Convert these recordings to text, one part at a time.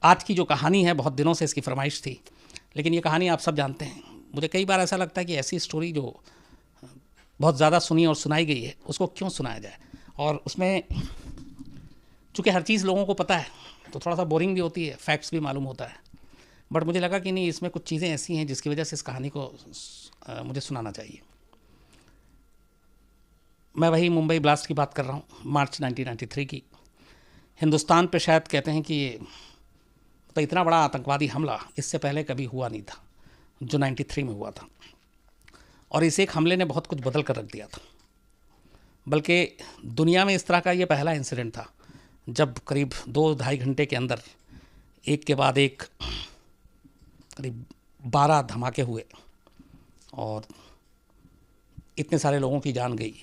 आज की जो कहानी है, बहुत दिनों से इसकी फरमाइश थी, लेकिन ये कहानी आप सब जानते हैं। मुझे कई बार ऐसा लगता है कि ऐसी स्टोरी जो बहुत ज़्यादा सुनी और सुनाई गई है, उसको क्यों सुनाया जाए। और उसमें चूँकि हर चीज़ लोगों को पता है तो थोड़ा सा बोरिंग भी होती है, फैक्ट्स भी मालूम होता है। बट मुझे लगा कि नहीं, इसमें कुछ चीज़ें ऐसी हैं जिसकी वजह से इस कहानी को मुझे सुनाना चाहिए। मैं वही मुंबई ब्लास्ट की बात कर रहा हूँ, मार्च 1993 की। हिंदुस्तान पे शायद कहते हैं कि तो इतना बड़ा आतंकवादी हमला इससे पहले कभी हुआ नहीं था, जो 93 में हुआ था। और इस एक हमले ने बहुत कुछ बदल कर रख दिया था। बल्कि दुनिया में इस तरह का ये पहला इंसिडेंट था जब करीब 2-2.5 घंटे के अंदर एक के बाद एक करीब 12 धमाके हुए और इतने सारे लोगों की जान गई।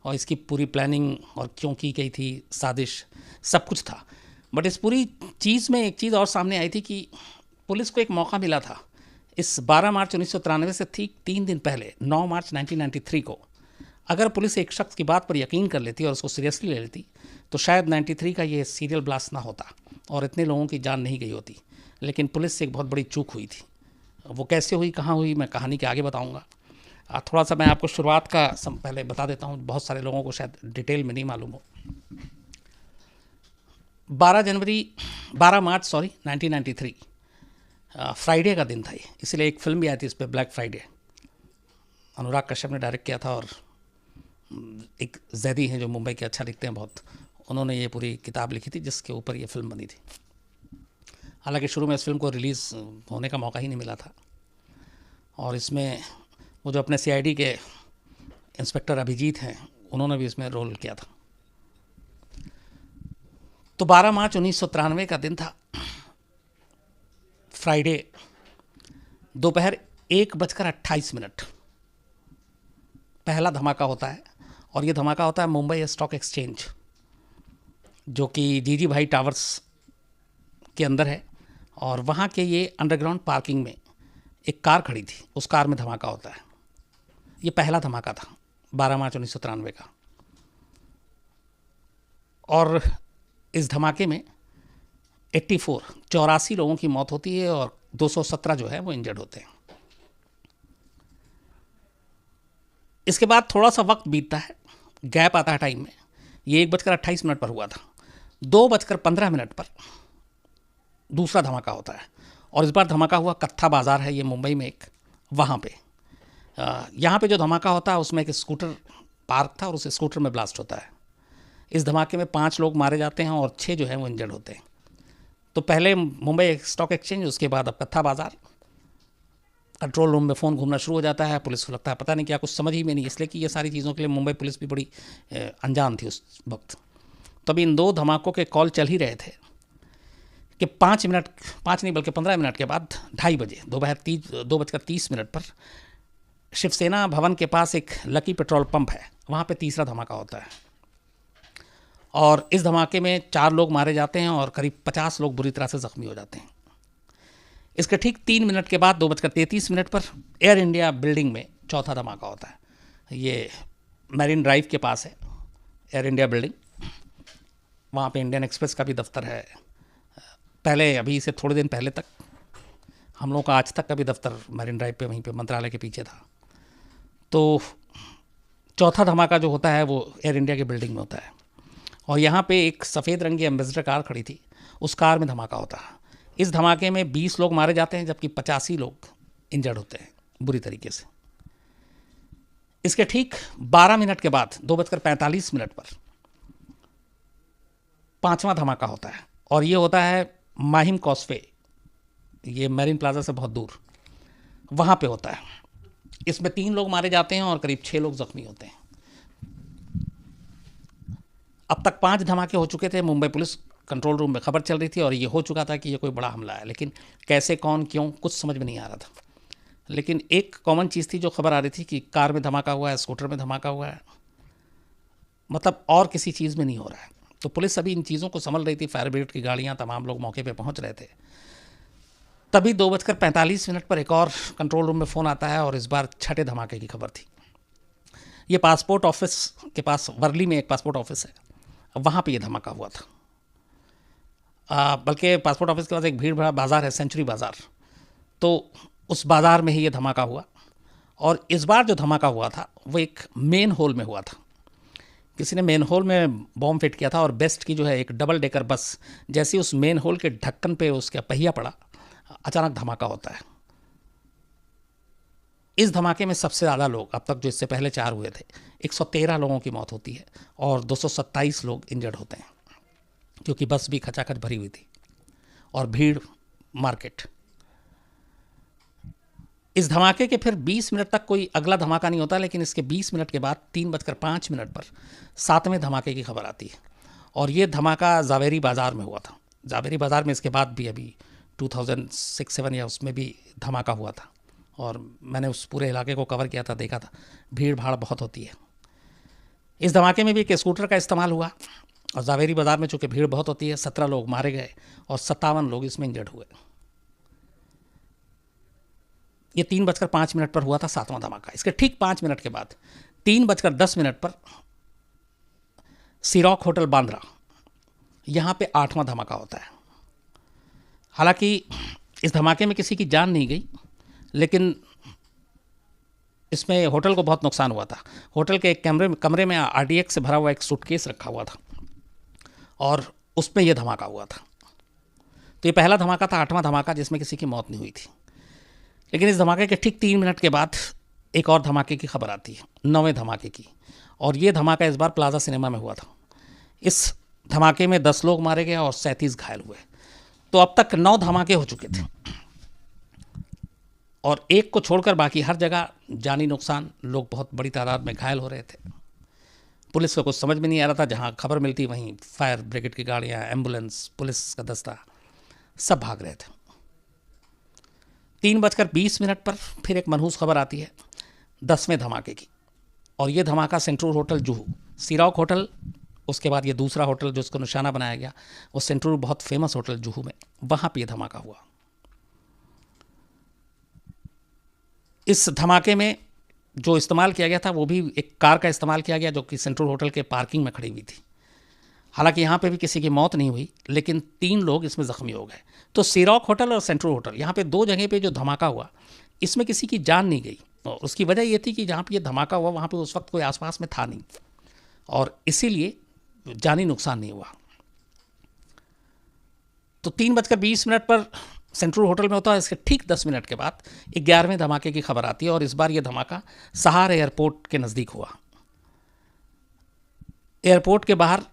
और इसकी पूरी प्लानिंग और क्यों की गई थी, साजिश, सब कुछ था। बट इस पूरी चीज़ में एक चीज़ और सामने आई थी कि पुलिस को एक मौका मिला था इस 12 मार्च 1993 से ठीक 3 दिन पहले 9 मार्च 1993 को। अगर पुलिस एक शख्स की बात पर यकीन कर लेती और उसको सीरियसली ले लेती तो शायद 93 का ये सीरियल ब्लास्ट ना होता और इतने लोगों की जान नहीं गई होती। लेकिन पुलिस से एक बहुत बड़ी चूक हुई थी। वो कैसे हुई, कहाँ हुई, मैं कहानी के आगे बताऊँगा। थोड़ा सा मैं आपको शुरुआत का पहले बता देता हूँ, बहुत सारे लोगों को शायद डिटेल में नहीं मालूम हो। 12 मार्च 1993 फ्राइडे का दिन था ये, इसलिए एक फिल्म भी आई थी इस पर, ब्लैक फ्राइडे। अनुराग कश्यप ने डायरेक्ट किया था और एक जैदी हैं जो मुंबई के अच्छा लिखते हैं बहुत, उन्होंने ये पूरी किताब लिखी थी जिसके ऊपर ये फिल्म बनी थी। हालांकि शुरू में इस फिल्म को रिलीज़ होने का मौका ही नहीं मिला था। और इसमें वो जो अपने सीआईडी के इंस्पेक्टर अभिजीत हैं, उन्होंने भी इसमें रोल किया था। तो 12 मार्च 1993 का दिन था, फ्राइडे, दोपहर 1:28 पहला धमाका होता है। और ये धमाका होता है मुंबई स्टॉक एक्सचेंज, जो कि जीजी भाई टावर्स के अंदर है। और वहाँ के ये अंडरग्राउंड पार्किंग में एक कार खड़ी थी, उस कार में धमाका होता है। ये पहला धमाका था 12 मार्च 1993 का। और इस धमाके में 84 लोगों की मौत होती है और 217 जो है वो इंजर्ड होते हैं। इसके बाद थोड़ा सा वक्त बीतता है, गैप आता है टाइम में। ये 1:28 पर हुआ था। 2:15 पर दूसरा धमाका होता है और इस बार धमाका हुआ कत्था बाज़ार है ये मुंबई में एक, वहाँ पे। यहाँ पे जो धमाका होता है उसमें एक स्कूटर पार्क था और उस स्कूटर में ब्लास्ट होता है। इस धमाके में 5 लोग मारे जाते हैं और 6 जो हैं वो इंजर्ड होते हैं। तो पहले मुंबई स्टॉक एक्सचेंज, उसके बाद अब कत्था बाज़ार। कंट्रोल रूम में फ़ोन घूमना शुरू हो जाता है। पुलिस को लगता है पता नहीं क्या, कुछ समझ ही में नहीं, इसलिए कि ये सारी चीज़ों के लिए मुंबई पुलिस भी बड़ी अनजान थी उस वक्त। तभी इन 2 धमाकों के कॉल चल ही रहे थे कि 5 नहीं बल्कि 15 मिनट के बाद 2:30 बजे, दोपहर 2:30 पर शिवसेना भवन के पास एक लकी पेट्रोल पंप है, वहाँ पे तीसरा धमाका होता है। और इस धमाके में 4 लोग मारे जाते हैं और करीब 50 लोग बुरी तरह से ज़ख्मी हो जाते हैं। इसके ठीक 3 मिनट के बाद 2:33 पर एयर इंडिया बिल्डिंग में चौथा धमाका होता है। ये मैरिन ड्राइव के पास है एयर इंडिया बिल्डिंग, वहाँ पे इंडियन एक्सप्रेस का भी दफ्तर है। पहले, अभी से थोड़े दिन पहले तक हम लोगों का आज तक का भी दफ्तर मैरिन ड्राइव पे, वहीं पे मंत्रालय के पीछे था। तो चौथा धमाका जो होता है वो एयर इंडिया के बिल्डिंग में होता है। और यहाँ पे एक सफ़ेद रंग की एम्बेसडर कार खड़ी थी, उस कार में धमाका होता है। इस धमाके में 20 लोग मारे जाते हैं जबकि 85 लोग इंजर्ड होते हैं बुरी तरीके से। इसके ठीक 12 मिनट के बाद 2:45 पर 5वां धमाका होता है और ये होता है माहिम कॉस्वे, ये मैरिन प्लाजा से बहुत दूर, वहाँ पे होता है। इसमें 3 लोग मारे जाते हैं और करीब 6 लोग ज़ख्मी होते हैं। अब तक 5 धमाके हो चुके थे। मुंबई पुलिस कंट्रोल रूम में खबर चल रही थी और ये हो चुका था कि ये कोई बड़ा हमला है, लेकिन कैसे, कौन, क्यों, कुछ समझ में नहीं आ रहा था। लेकिन एक कॉमन चीज़ थी जो खबर आ रही थी कि कार में धमाका हुआ है, स्कूटर में धमाका हुआ है, मतलब और किसी चीज़ में नहीं हो रहा है। तो पुलिस अभी इन चीज़ों को संभल रही थी, फायर ब्रिगेड की गाड़ियाँ, तमाम लोग मौके पे पहुँच रहे थे। तभी 2:45 पर एक और कंट्रोल रूम में फ़ोन आता है और इस बार छठे धमाके की खबर थी। ये पासपोर्ट ऑफिस के पास, वर्ली में एक पासपोर्ट ऑफिस है, वहाँ पे ये धमाका हुआ था। बल्कि पासपोर्ट ऑफिस के पास एक भीड़ भरा बाज़ार है, सेंचुरी बाज़ार, तो उस बाज़ार में ही ये धमाका हुआ। और इस बार जो धमाका हुआ था वो एक मेन होल में हुआ था। किसी ने मेन होल में बॉम्ब फिट किया था, और बेस्ट की जो है एक डबल डेकर बस जैसे उस मेन होल के ढक्कन पे उसका पहिया पड़ा, अचानक धमाका होता है। इस धमाके में सबसे ज़्यादा लोग, अब तक जो इससे पहले 4 हुए थे, 113 लोगों की मौत होती है और 227 लोग इंजर्ड होते हैं, क्योंकि बस भी खचाखच भरी हुई थी और भीड़ मार्केट। इस धमाके के फिर 20 मिनट तक कोई अगला धमाका नहीं होता, लेकिन इसके 20 मिनट के बाद 3:05 पर 7वें धमाके की खबर आती है। और ये धमाका जावेरी बाज़ार में हुआ था। जावेरी बाज़ार में इसके बाद भी अभी 2006-07 या उसमें भी धमाका हुआ था, और मैंने उस पूरे इलाके को कवर किया था, देखा था, भीड़ भाड़ बहुत होती है। इस धमाके में भी एक स्कूटर का इस्तेमाल हुआ, और जावेरी बाज़ार में चूँकि भीड़ बहुत होती है, 17 लोग मारे गए और 57 लोग इसमें इंजर्ड हुए। ये 3:05 पर हुआ था 7वां धमाका। इसके ठीक 5 मिनट के बाद 3:10 पर सिरॉक होटल बांद्रा, यहाँ पे 8वां धमाका होता है। हालांकि इस धमाके में किसी की जान नहीं गई, लेकिन इसमें होटल को बहुत नुकसान हुआ था। होटल के एक कमरे में RDX से भरा हुआ एक सूटकेस रखा हुआ था, और उसमें यह धमाका हुआ था। तो ये पहला धमाका था, 8वां धमाका, जिसमें किसी की मौत नहीं हुई थी। लेकिन इस धमाके के ठीक 3 मिनट के बाद एक और धमाके की खबर आती है, 9वें धमाके की। और ये धमाका इस बार प्लाजा सिनेमा में हुआ था। इस धमाके में 10 लोग मारे गए और 37 घायल हुए। तो अब तक 9 धमाके हो चुके थे, और एक को छोड़कर बाकी हर जगह जानी नुकसान, लोग बहुत बड़ी तादाद में घायल हो रहे थे। पुलिस को कुछ समझ में नहीं आ रहा था, जहाँ खबर मिलती वहीं फायर ब्रिगेड की गाड़ियाँ, एम्बुलेंस, पुलिस का दस्ता, सब भाग रहे थे। 3:20 पर फिर एक मनहूस खबर आती है 10वें धमाके की, और ये धमाका सेंट्रल होटल जुहू, सिरॉक होटल, उसके बाद ये दूसरा होटल जो उसको निशाना बनाया गया, वो सेंट्रल बहुत फेमस होटल जुहू में, वहाँ पे ये धमाका हुआ। इस धमाके में जो इस्तेमाल किया गया था वो भी एक कार का इस्तेमाल किया गया, जो कि सेंट्रल होटल के पार्किंग में खड़ी हुई थी। हालांकि यहाँ पे भी किसी की मौत नहीं हुई, लेकिन 3 लोग इसमें ज़ख्मी हो गए। तो सिरॉक होटल और सेंट्रल होटल, यहाँ पे 2 जगह पे जो धमाका हुआ, इसमें किसी की जान नहीं गई। और उसकी वजह ये थी कि जहाँ पे ये धमाका हुआ वहाँ पे उस वक्त कोई आसपास में था नहीं, और इसीलिए जानी नुकसान नहीं हुआ। तो 3:20 पर सेंट्रल होटल में होता है। इसके ठीक 10 मिनट के बाद 11वें धमाके की खबर आती है, और इस बार ये धमाका सहार एयरपोर्ट के नज़दीक हुआ, एयरपोर्ट के बाहर।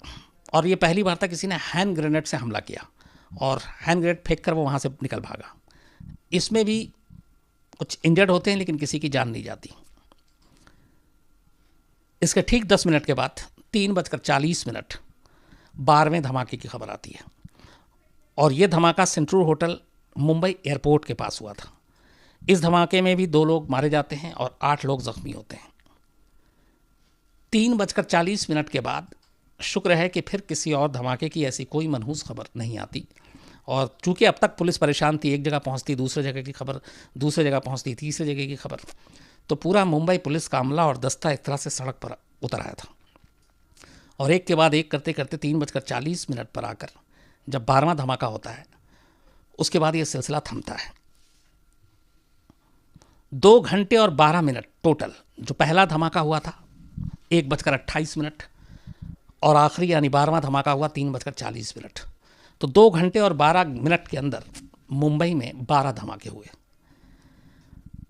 और ये पहली बार था किसी ने हैंड ग्रेनेड से हमला किया, और हैंड ग्रेनेड फेंक कर वो वहाँ से निकल भागा। इसमें भी कुछ इंजर्ड होते हैं, लेकिन किसी की जान नहीं जाती। इसके ठीक 10 मिनट के बाद 3:40 12वें धमाके की खबर आती है, और ये धमाका सेंट्रल होटल मुंबई एयरपोर्ट के पास हुआ था। इस धमाके में भी 2 लोग मारे जाते हैं और 8 लोग जख्मी होते हैं। 3:40 के बाद शुक्र है कि फिर किसी और धमाके की ऐसी कोई मनहूस खबर नहीं आती। और चूंकि अब तक पुलिस परेशान थी, एक जगह पहुंचती दूसरी जगह की खबर, दूसरी जगह पहुंचती तीसरी जगह की खबर, तो पूरा मुंबई पुलिस का अमला और दस्ता एक तरह से सड़क पर उतर आया था। और एक के बाद एक करते करते 3:40 पर आकर जब 12वां धमाका होता है, उसके बाद ये सिलसिला थमता है। 2 घंटे और 12 मिनट टोटल। जो पहला धमाका हुआ था 1:28, और आखिरी यानी 12वां धमाका हुआ 3:40। तो 2 घंटे और 12 मिनट के अंदर मुंबई में 12 धमाके हुए।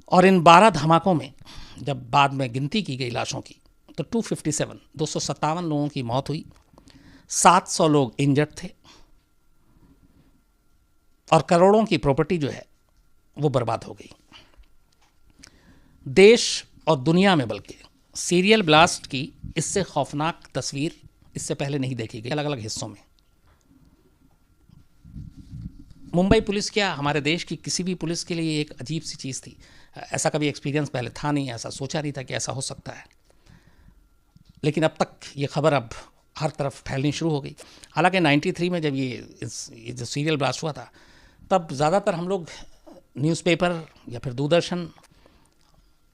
और इन 12 धमाकों में जब बाद में गिनती की गई लाशों की, तो 257 लोगों की मौत हुई, 700 लोग इंजर्ड थे, और करोड़ों की प्रॉपर्टी जो है वो बर्बाद हो गई। देश और दुनिया में बल्कि सीरियल ब्लास्ट की इससे खौफनाक तस्वीर इससे पहले नहीं देखी गई। अलग अलग हिस्सों में मुंबई पुलिस, क्या हमारे देश की किसी भी पुलिस के लिए एक अजीब सी चीज़ थी। ऐसा कभी एक्सपीरियंस पहले था नहीं, ऐसा सोचा नहीं था कि ऐसा हो सकता है। लेकिन अब तक ये खबर अब हर तरफ फैलनी शुरू हो गई। हालांकि 93 में जब ये जो सीरियल ब्लास्ट हुआ था, तब ज़्यादातर हम लोग न्यूज़पेपर या फिर दूरदर्शन,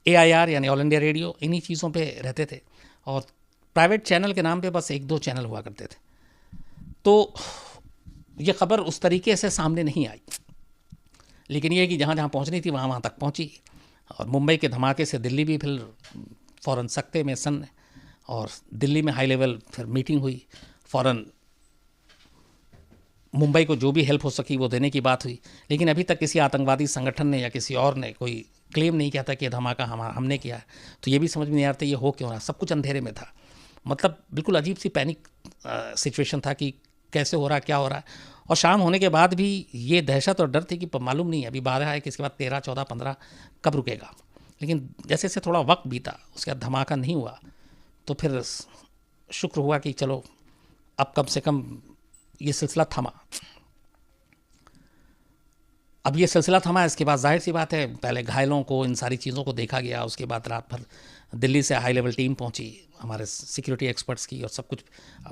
AIR यानी ऑल इंडिया रेडियो, इन्हीं चीज़ों पे रहते थे, और प्राइवेट चैनल के नाम पे बस 1-2 चैनल हुआ करते थे। तो ये खबर उस तरीके से सामने नहीं आई, लेकिन ये कि जहाँ जहाँ पहुँचनी थी वहाँ वहाँ तक पहुँची। और मुंबई के धमाके से दिल्ली भी फिर फ़ौरन सख्ते में सन्न, और दिल्ली में हाई लेवल फिर मीटिंग हुई। फ़ौरन मुंबई को जो भी हेल्प हो सकी वो देने की बात हुई। लेकिन अभी तक किसी आतंकवादी संगठन ने या किसी और ने कोई क्लेम नहीं किया था कि धमाका हमने किया है। तो ये भी समझ में नहीं आता ये हो क्यों रहा। सब कुछ अंधेरे में था, मतलब बिल्कुल अजीब सी पैनिक सिचुएशन था कि कैसे हो रहा है, क्या हो रहा है। और शाम होने के बाद भी ये दहशत और डर थी कि मालूम नहीं, अभी 12 है कि इसके बाद 13, 14, 15 कब रुकेगा। लेकिन जैसे जैसे थोड़ा वक्त बीता, उसके बाद धमाका नहीं हुआ, तो फिर शुक्र हुआ कि चलो अब कम से कम ये सिलसिला थमा। अब ये सिलसिला थमा, इसके बाद जाहिर सी बात है पहले घायलों को, इन सारी चीज़ों को देखा गया। उसके बाद रात भर दिल्ली से हाई लेवल टीम पहुंची, हमारे सिक्योरिटी एक्सपर्ट्स की, और सब कुछ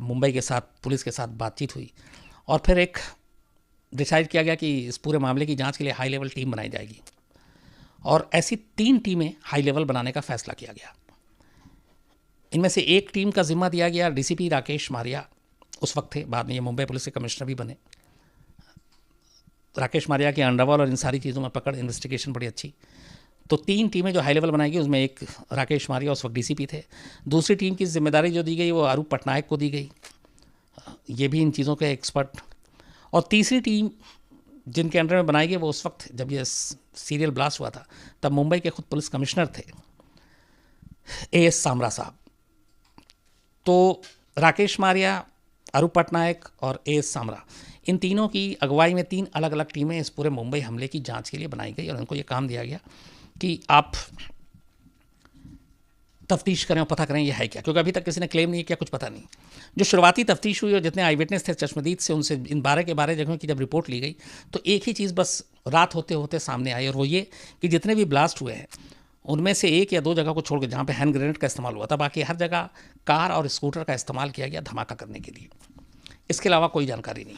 मुंबई के साथ पुलिस के साथ बातचीत हुई। और फिर एक डिसाइड किया गया कि इस पूरे मामले की जांच के लिए हाई लेवल टीम बनाई जाएगी। और ऐसी 3 टीमें हाई लेवल बनाने का फैसला किया गया। इनमें से एक टीम का जिम्मा दिया गया डीसीपी राकेश मारिया, उस वक्त थे, बाद में ये मुंबई पुलिस के कमिश्नर भी बने। राकेश मारिया के अंडरवर्ल्ड और इन सारी चीज़ों में पकड़, इन्वेस्टिगेशन बड़ी अच्छी। तो 3 टीमें जो हाई लेवल बनाई गई, उसमें एक राकेश मारिया उस वक्त डीसीपी थे। दूसरी टीम की जिम्मेदारी जो दी गई वो अरूप पटनायक को दी गई, ये भी इन चीज़ों के एक्सपर्ट। और तीसरी टीम जिनके अंडर में बनाई गई वो उस वक्त जब ये सीरियल ब्लास्ट हुआ था तब मुंबई के खुद पुलिस कमिश्नर थे, एएस सामरा साहब। तो राकेश मारिया, अरूप पटनायक और एएस सामरा, इन तीनों की अगुवाई में 3 अलग अलग टीमें इस पूरे मुंबई हमले की जांच के लिए बनाई गई। और उनको ये काम दिया गया कि आप तफ्तीश करें और पता करें ये है क्या, क्योंकि अभी तक किसी ने क्लेम नहीं किया, कुछ पता नहीं। जो शुरुआती तफ्तीश हुई और जितने आई विटनेस थे चश्मदीद से, उनसे इन 12 के 12 जगहों की जब रिपोर्ट ली गई तो एक ही चीज़ बस रात होते होते सामने आई, और वो ये कि जितने भी ब्लास्ट हुए हैं उनमें से 1 या 2 जगह को छोड़ के जहाँ पे हैंड ग्रेनेड का इस्तेमाल हुआ था, बाकी हर जगह कार और स्कूटर का इस्तेमाल किया गया धमाका करने के लिए। इसके अलावा कोई जानकारी नहीं,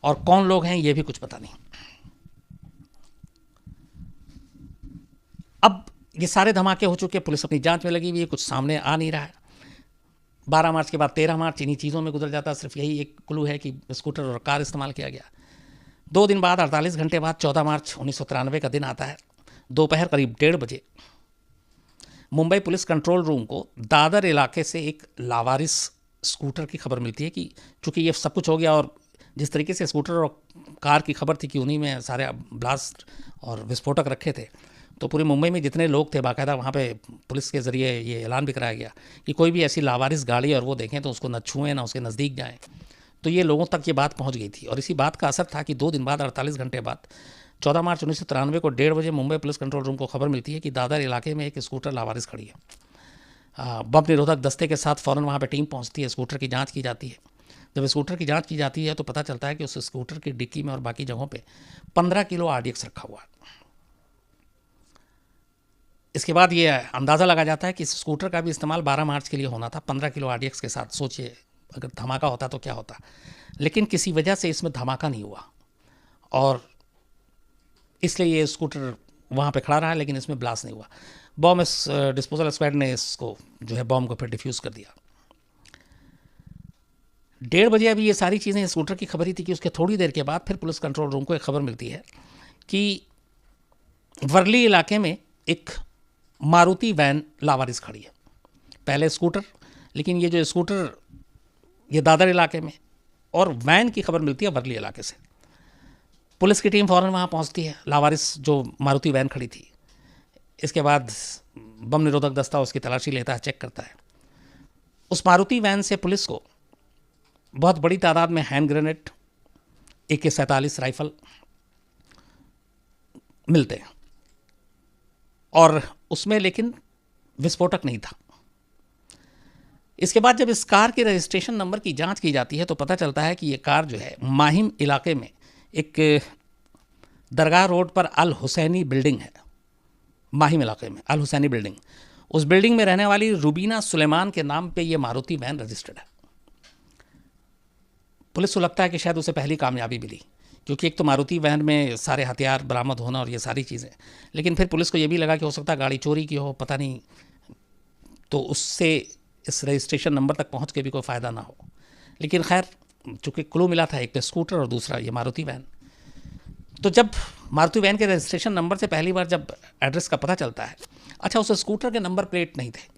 और कौन लोग हैं ये भी कुछ पता नहीं। अब ये सारे धमाके हो चुके, पुलिस अपनी जांच में लगी हुई है, कुछ सामने आ नहीं रहा है। 12 मार्च के बाद 13 मार्च इन्हीं चीज़ों में गुजर जाता है। सिर्फ यही एक क्लू है कि स्कूटर और कार इस्तेमाल किया गया। 2 दिन बाद, 48 घंटे बाद 14 मार्च 1993 का दिन आता है। दोपहर करीब 1:30 बजे मुंबई पुलिस कंट्रोल रूम को दादर इलाके से एक लावारिस स्कूटर की खबर मिलती है कि चूँकि ये सब कुछ हो गया और जिस तरीके से स्कूटर और कार की खबर थी कि उन्हीं में सारे ब्लास्ट और विस्फोटक रखे थे, तो पूरे मुंबई में जितने लोग थे बाकायदा वहाँ पे पुलिस के ज़रिए ये ऐलान भी कराया गया कि कोई भी ऐसी लावारिस गाड़ी और वो देखें तो उसको न छुएं, ना उसके नज़दीक जाएं। तो ये लोगों तक ये बात पहुँच गई थी, और इसी बात का असर था कि 2 दिन बाद, 48 घंटे बाद, 14 मार्च 1993 को 1:30 बजे मुंबई पुलिस कंट्रोल रूम को खबर मिलती है कि दादर इलाके में एक स्कूटर लावारिस खड़ी है। बम निरोधक दस्ते के साथ फ़ौरन वहाँ पर टीम पहुँचती है, स्कूटर की जाँच की जाती है। जब स्कूटर की जांच की जाती है तो पता चलता है कि उस स्कूटर की डिक्की में और बाकी जगहों पे 15 किलो आरडीएक्स रखा हुआ है। इसके बाद ये अंदाज़ा लगा जाता है कि इस स्कूटर का भी इस्तेमाल 12 मार्च के लिए होना था 15 किलो आरडीएक्स के साथ। सोचिए अगर धमाका होता तो क्या होता। लेकिन किसी वजह से इसमें धमाका नहीं हुआ, और इसलिए ये स्कूटर वहाँ पे खड़ा रहा, लेकिन इसमें ब्लास्ट नहीं हुआ। बॉम्ब डिस्पोजल स्क्वाड ने इसको जो है बॉम्ब को फिर डिफ्यूज़ कर दिया। 1:30 बजे अभी ये सारी चीज़ें स्कूटर की खबर ही थी कि उसके थोड़ी देर के बाद फिर पुलिस कंट्रोल रूम को एक खबर मिलती है कि वर्ली इलाके में एक मारुति वैन लावारिस खड़ी है। पहले स्कूटर, लेकिन ये जो स्कूटर ये दादर इलाके में, और वैन की खबर मिलती है वर्ली इलाके से। पुलिस की टीम फ़ौरन वहाँ पहुँचती है, लावारिस जो मारुति वैन खड़ी थी। इसके बाद बम निरोधक दस्ता उसकी तलाशी लेता है, चेक करता है। उस मारुति वैन से पुलिस को बहुत बड़ी तादाद में हैंड ग्रेनेड, AK-47 राइफल मिलते हैं, और उसमें लेकिन विस्फोटक नहीं था। इसके बाद जब इस कार के रजिस्ट्रेशन नंबर की जांच की जाती है तो पता चलता है कि ये कार जो है माहिम इलाके में एक दरगाह रोड पर अल हुसैनी बिल्डिंग है। माहिम इलाके में अल हुसैनी बिल्डिंग, उस बिल्डिंग में रहने वाली रुबीना सुलेमान के नाम पे ये मारुति वैन रजिस्टर्ड है। पुलिस को लगता है कि शायद उसे पहली कामयाबी मिली, क्योंकि एक तो मारुति वैन में सारे हथियार बरामद होना और ये सारी चीज़ें, लेकिन फिर पुलिस को ये भी लगा कि हो सकता है गाड़ी चोरी की हो, पता नहीं, तो उससे इस रजिस्ट्रेशन नंबर तक पहुंच के भी कोई फ़ायदा ना हो। लेकिन खैर चूँकि क्लू मिला था, एक पे स्कूटर और दूसरा ये मारुति वैन। तो जब मारुति वैन के रजिस्ट्रेशन नंबर से पहली बार जब एड्रेस का पता चलता है, अच्छा उस स्कूटर के नंबर प्लेट नहीं थे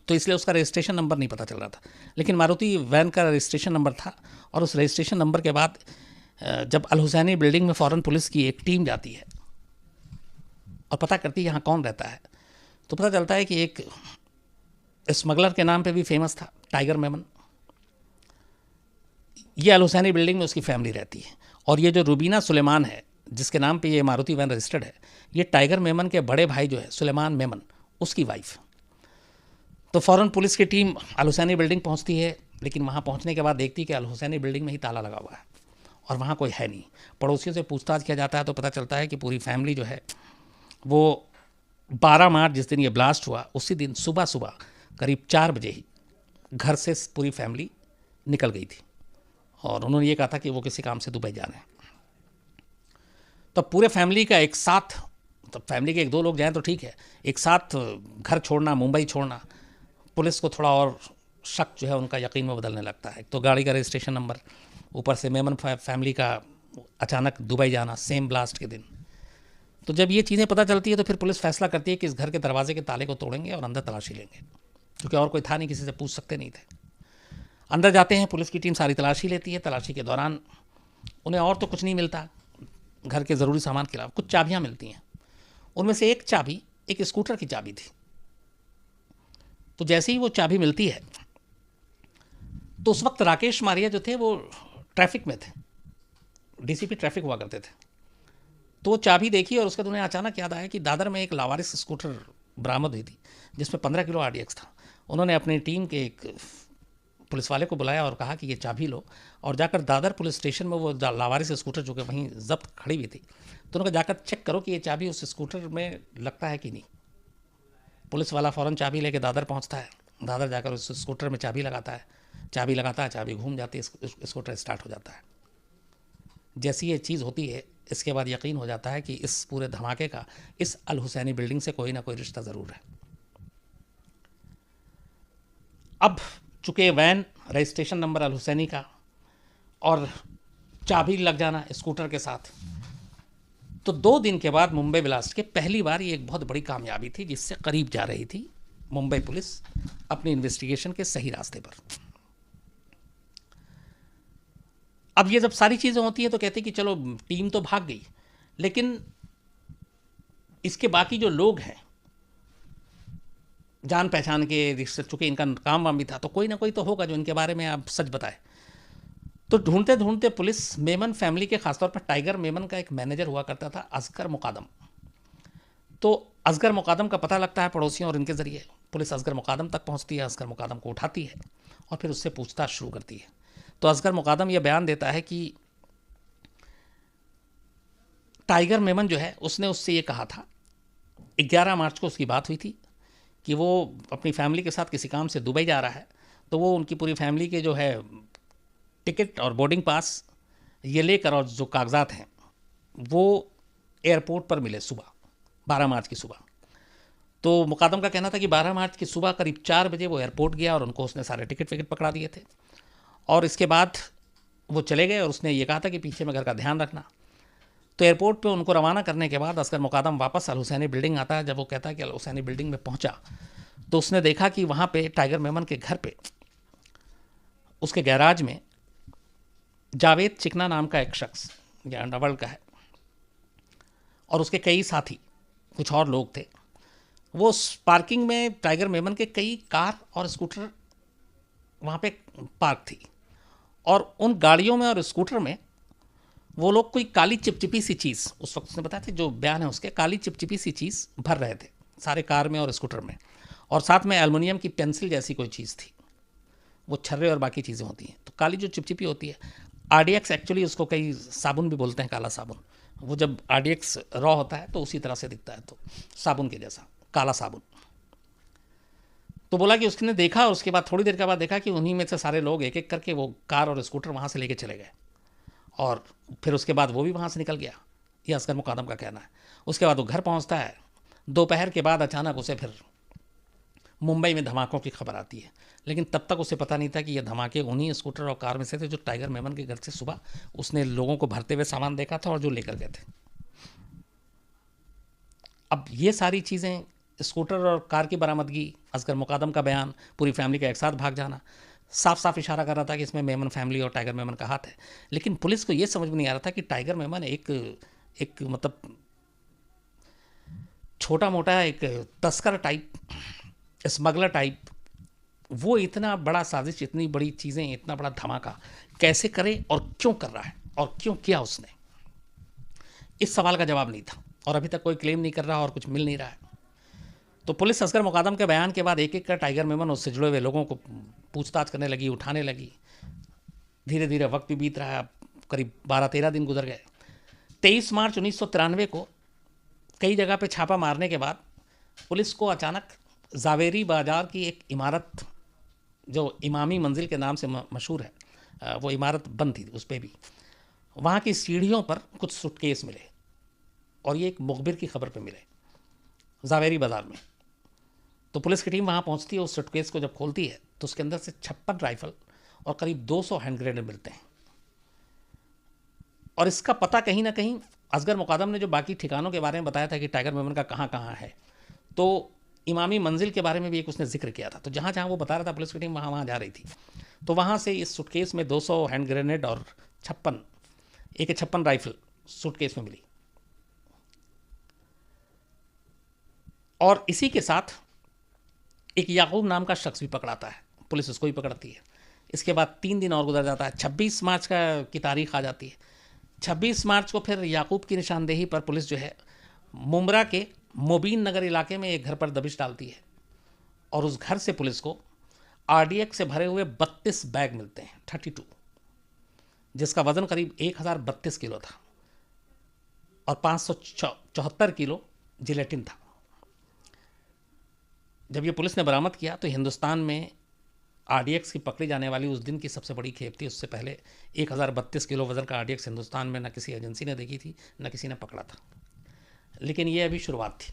तो इसलिए उसका रजिस्ट्रेशन नंबर नहीं पता चल रहा था, लेकिन मारुति वैन का रजिस्ट्रेशन नंबर था। और उस रजिस्ट्रेशन नंबर के बाद जब अल हुसैनी बिल्डिंग में फ़ौरन पुलिस की एक टीम जाती है और पता करती है यहाँ कौन रहता है, तो पता चलता है कि एक स्मगलर के नाम पे भी फेमस था, टाइगर मेमन। ये अल हुसैनी बिल्डिंग में उसकी फैमिली रहती है। और ये जो रुबीना सुलेमान है जिसके नाम पे ये मारुति वैन रजिस्टर्ड है, ये टाइगर मेमन के बड़े भाई जो है सुलेमान मेमन, उसकी वाइफ। तो फ़ौरन पुलिस की टीम अल हुसैनी बिल्डिंग पहुंचती है, लेकिन वहां पहुंचने के बाद देखती है कि अल हुसैनी बिल्डिंग में ही ताला लगा हुआ है और वहां कोई है नहीं। पड़ोसियों से पूछताछ किया जाता है तो पता चलता है कि पूरी फैमिली जो है वो 12 मार्च जिस दिन ये ब्लास्ट हुआ उसी दिन सुबह सुबह करीब 4 बजे ही घर से पूरी फैमिली निकल गई थी और उन्होंने ये कहा था कि वो किसी काम से दुबई जा रहे हैं। तो पूरे फैमिली का एक साथ, तो फैमिली के 1-2 लोग जाएं तो ठीक है, एक साथ घर छोड़ना, मुंबई छोड़ना, पुलिस को थोड़ा और शक जो है उनका यकीन में बदलने लगता है। तो गाड़ी का रजिस्ट्रेशन नंबर, ऊपर से मेमन फैमिली का अचानक दुबई जाना सेम ब्लास्ट के दिन। तो जब ये चीज़ें पता चलती है तो फिर पुलिस फैसला करती है कि इस घर के दरवाजे के ताले को तोड़ेंगे और अंदर तलाशी लेंगे, क्योंकि और कोई था नहीं, किसी से पूछ सकते नहीं थे। अंदर जाते हैं, पुलिस की टीम सारी तलाशी लेती है। तलाशी के दौरान उन्हें और तो कुछ नहीं मिलता घर के ज़रूरी सामान के अलावा, कुछ चाबियाँ मिलती हैं। उनमें से एक चाबी एक स्कूटर की चाबी थी। तो जैसे ही वो चाबी मिलती है तो उस वक्त राकेश मारिया जो थे वो ट्रैफिक में थे, डीसीपी ट्रैफिक हुआ करते थे। तो वो चाबी देखी और उसके बाद उन्हें अचानक याद आया कि दादर में एक लावारिस स्कूटर बरामद हुई थी जिसमें 15 किलो आरडीएक्स था। उन्होंने अपनी टीम के एक पुलिस वाले को बुलाया और कहा कि ये चाबी लो, और जाकर दादर पुलिस स्टेशन में वो लावारिस स्कूटर जो कि वहीं जब्त खड़ी हुई थी, तो उन्होंने जाकर चेक करो कि ये चाबी उस स्कूटर में लगता है कि नहीं। पुलिस वाला फ़ौरन चाबी लेके दादर पहुंचता है, दादर जाकर उस स्कूटर में चाबी लगाता है, चाबी घूम जाती है, स्कूटर स्टार्ट हो जाता है। जैसी ये चीज़ होती है इसके बाद यकीन हो जाता है कि इस पूरे धमाके का इस अल हुसैनी बिल्डिंग से कोई ना कोई रिश्ता ज़रूर है। अब चूँकि वैन रजिस्ट्रेशन नंबर अल हुसैनी का और चाबी लग जाना स्कूटर के साथ, तो 2 दिन के बाद मुंबई ब्लास्ट के पहली बार ये एक बहुत बड़ी कामयाबी थी जिससे करीब जा रही थी मुंबई पुलिस अपनी इन्वेस्टिगेशन के सही रास्ते पर। अब ये जब सारी चीज़ें होती हैं तो कहते हैं कि चलो टीम तो भाग गई, लेकिन इसके बाकी जो लोग हैं जान पहचान के रिश्ते, चूँकि इनका काम वाम भी था, तो कोई ना कोई तो होगा जो इनके बारे में आप सच बताए। तो ढूंढते ढूंढते पुलिस मेमन फैमिली के खासतौर पर टाइगर मेमन का एक मैनेजर हुआ करता था असगर मुकादम, तो असगर मुकादम का पता लगता है पड़ोसियों और इनके ज़रिए। पुलिस असगर मुकादम तक पहुंचती है, असगर मुकादम को उठाती है और फिर उससे पूछताछ शुरू करती है। तो असगर मुकादम यह बयान देता है कि टाइगर मेमन जो है उसने उससे ये कहा था, 11 मार्च को उसकी बात हुई थी कि वो अपनी फैमिली के साथ किसी काम से दुबई जा रहा है, तो वो उनकी पूरी फैमिली के जो है टिकट और बोर्डिंग पास ये लेकर और जो कागजात हैं वो एयरपोर्ट पर मिले सुबह 12 मार्च की सुबह। तो मुकादम का कहना था कि 12 मार्च की सुबह करीब 4 बजे वो एयरपोर्ट गया और उनको उसने सारे टिकट विकट पकड़ा दिए थे और इसके बाद वो चले गए और उसने ये कहा था कि पीछे में घर का ध्यान रखना। तो एयरपोर्ट पे उनको रवाना करने के बाद असगर मुकादम वापस अल हुसैनी बिल्डिंग आता है। जब वो कहता है कि अल हुसैनी बिल्डिंग में पहुंचा तो उसने देखा कि वहाँ पे टाइगर मेमन के घर पे उसके गैराज में जावेद चिकना नाम का एक शख्स, ये अंडरवर्ल्ड का है, और उसके कई साथी कुछ और लोग थे। वो पार्किंग में टाइगर मेमन के कई कार और स्कूटर वहाँ पे पार्क थी और उन गाड़ियों में और स्कूटर में वो लोग कोई काली चिपचिपी सी चीज़, उस वक्त उसने बताया था जो बयान है उसके, काली चिपचिपी सी चीज़ भर रहे थे सारे कार में और स्कूटर में, और साथ में एल्युमिनियम की पेंसिल जैसी कोई चीज़ थी। वो छर्रे और बाकी चीज़ें होती हैं। तो काली जो चिपचिपी होती है, आरडीएक्स एक्चुअली उसको कई साबुन भी बोलते हैं, काला साबुन। वो जब आरडीएक्स रॉ होता है तो उसी तरह से दिखता है, तो साबुन के जैसा काला साबुन। तो बोला कि उसने देखा और उसके बाद थोड़ी देर के बाद देखा कि उन्हीं में से सारे लोग एक एक करके वो कार और स्कूटर वहाँ से लेके चले गए और फिर उसके बाद वो भी वहाँ से निकल गया। ये असगर मुकादम का कहना है। उसके बाद वो घर पहुँचता है। दोपहर के बाद अचानक उसे फिर मुंबई में धमाकों की खबर आती है, लेकिन तब तक उसे पता नहीं था कि ये धमाके उन्हीं स्कूटर और कार में से थे जो टाइगर मेमन के घर से सुबह उसने लोगों को भरते हुए सामान देखा था और जो लेकर गए थे। अब ये सारी चीज़ें, स्कूटर और कार की बरामदगी, असगर मुकादम का बयान, पूरी फैमिली का एक साथ भाग जाना, साफ साफ इशारा कर रहा था कि इसमें मेमन फैमिली और टाइगर मेमन का हाथ है। लेकिन पुलिस को ये समझ में नहीं आ रहा था कि टाइगर मेमन एक एक मतलब छोटा मोटा एक तस्कर टाइप, स्मगलर टाइप, वो इतना बड़ा साजिश, इतनी बड़ी चीज़ें, इतना बड़ा धमाका कैसे करे और क्यों कर रहा है और क्यों किया उसने, इस सवाल का जवाब नहीं था और अभी तक कोई क्लेम नहीं कर रहा और कुछ मिल नहीं रहा है। तो पुलिस असगर मुकादम के बयान के बाद एक एक कर टाइगर मेमन उससे जुड़े हुए लोगों को पूछताछ करने लगी, उठाने लगी। धीरे धीरे वक्त भी बीत रहा है, करीब 12-13 दिन गुजर गए। 23 मार्च 1993 को कई जगह पे छापा मारने के बाद पुलिस को अचानक जावेरी बाज़ार की एक इमारत, जो इमामी मंजिल के नाम से मशहूर है, वो इमारत बंद थी, उस पर भी वहाँ की सीढ़ियों पर कुछ सूटकेस मिले और ये एक मुखबिर की खबर पे मिले जावेरी बाज़ार में। तो पुलिस की टीम वहाँ पहुँचती है, उस सूटकेस को जब खोलती है तो उसके अंदर से 56 राइफल और करीब 200 हैंड ग्रेनेड मिलते हैं। और इसका पता कहीं ना कहीं असगर मुकादम ने जो बाकी ठिकानों के बारे में बताया था कि टाइगर मेमन का कहाँ कहाँ है, तो इमामी मंजिल के बारे में भी एक उसने जिक्र किया था। तो जहाँ जहाँ वो बता रहा था पुलिस की टीम वहाँ वहाँ जा रही थी। तो वहाँ से इस सूटकेस में 200 हैंड ग्रेनेड और 56 राइफल सूटकेस में मिली। और इसी के साथ एक याकूब नाम का शख्स भी पकड़ाता है, पुलिस उसको भी पकड़ती है। इसके बाद 3 दिन और गुजर जाता है, 26 मार्च की तारीख आ जाती है। 26 मार्च को फिर याकूब की निशानदेही पर पुलिस जो है मुमरा के मोबीन नगर इलाके में एक घर पर दबिश डालती है और उस घर से पुलिस को आरडीएक्स से भरे हुए 32 बैग मिलते हैं, 32, जिसका वजन करीब 1032 किलो था और 574 किलो जिलेटिन था। जब ये पुलिस ने बरामद किया तो हिंदुस्तान में आरडीएक्स की पकड़ी जाने वाली उस दिन की सबसे बड़ी खेप थी। उससे पहले 1032 किलो वजन का आरडीएक्स हिंदुस्तान में न किसी एजेंसी ने देखी थी, न किसी ने पकड़ा था। लेकिन ये अभी शुरुआत थी,